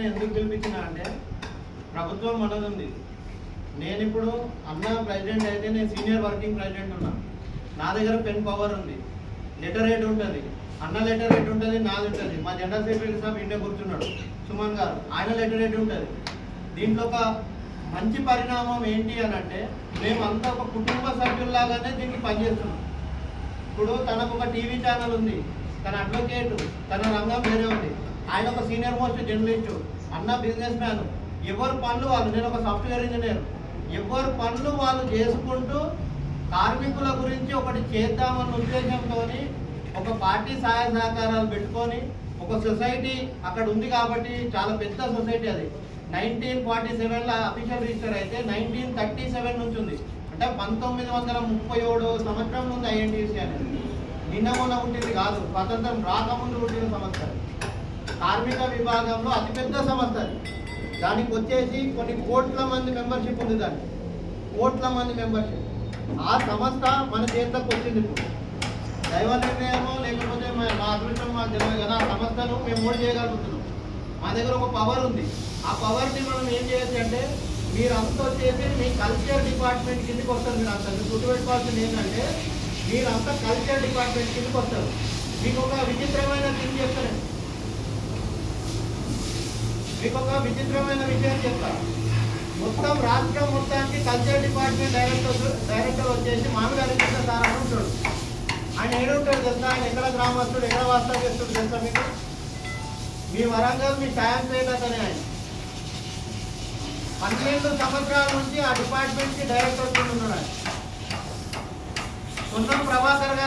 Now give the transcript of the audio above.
ఎందుకు పిలిపించినా అంటే ప్రభుత్వం మనది ఉంది. నేను ఇప్పుడు అన్న ప్రెసిడెంట్ అయితే నేను సీనియర్ వర్కింగ్ ప్రెసిడెంట్ ఉన్నా. నా దగ్గర పెన్ పవర్ ఉంది, లెటర్ హెడ్ ఉంటుంది, అన్న లెటర్ హెడ్ ఉంటుంది, నాది ఉంటుంది. మా జనరల్ సెక్రటరీ సాబ్ ఇండియా కూర్చున్నాడు సుమన్ గారు, ఆయన లెటర్ హెడ్ ఉంటుంది. దీంట్లో ఒక మంచి పరిణామం ఏంటి అని అంటే మేమంతా ఒక కుటుంబ సభ్యుల్లాగానే దీనికి పనిచేస్తున్నాం. ఇప్పుడు తనకు ఒక టీవీ ఛానల్ ఉంది, తన అడ్వకేట్, తన రంగం వేరే ఉంది. ఆయన ఒక సీనియర్ మోస్ట్ జర్నలిస్టు, అన్న బిజినెస్ మ్యాన్. ఎవరు పనులు వాళ్ళు, నేను ఒక సాఫ్ట్వేర్ ఇంజనీర్. ఎవరు పనులు వాళ్ళు చేసుకుంటూ కార్మికుల గురించి ఒకటి చేద్దామన్న ఉద్దేశంతో ఒక పార్టీ సహాయ సహకారాలు పెట్టుకొని ఒక సొసైటీ అక్కడ ఉంది కాబట్టి చాలా పెద్ద సొసైటీ. అది 1947లో అఫీషియల్ రిజిస్టర్ అయితే 1937 నుంచి ఉంది. అంటే 1937 సంవత్సరం నుంచి ఐఎన్టీసీ అనేది నిన్న మొన్న పుట్టింది కాదు, స్వతంత్రం రాకముందు పుట్టిన సంస్థ. కార్మిక విభాగంలో అతిపెద్ద సంస్థ అది. దానికి వచ్చేసి కొన్ని కోట్ల మంది మెంబర్షిప్ ఉంది, దానికి కోట్ల మంది మెంబర్షిప్. ఆ సంస్థ మన చేతిలోకి వచ్చింది. ఇప్పుడు దైవ నిర్ణయమో లేకపోతే మా అదృష్టం మాకు తెలియదు కదా, ఆ సంస్థను మేము ఓడి చేయగలుగుతున్నాం. మా దగ్గర ఒక పవర్ ఉంది. ఆ పవర్ని మనం ఏం చేయొచ్చు అంటే మీరంతా వచ్చేసి మీ కల్చర్ డిపార్ట్మెంట్ కిందకి వస్తారు. మీరు అంతా గుర్తుపెట్టుకోవాల్సింది ఏంటంటే మీరంతా కల్చర్ డిపార్ట్మెంట్ కిందకి వస్తారు. మీకు ఒక విచిత్రమైన థింగ్ చెప్తాను, మీకు ఒక విచిత్రమైన విషయం చెప్తాను. మొత్తం రాష్ట్రం మొత్తానికి కల్చర్ డిపార్ట్మెంట్ డైరెక్టర్ వచ్చేసి మామిడి హరికృష్ణ సార్ అని ఉంటాడు. ఆయన ఏడుంటాడు తెలుసా? ఆయన ఎక్కడ గ్రామస్తుడు, ఎక్కడ వాస్తవం చేస్తాడు తెలుసా మీకు? మీ వరంగల్, మీ సాయంపేట అతనే. ఆయన 12 సంవత్సరాల నుంచి ఆ డిపార్ట్మెంట్కి డైరెక్టర్ ఉన్నాడు. ఆయన పొన్నం ప్రభాకర్ గారు.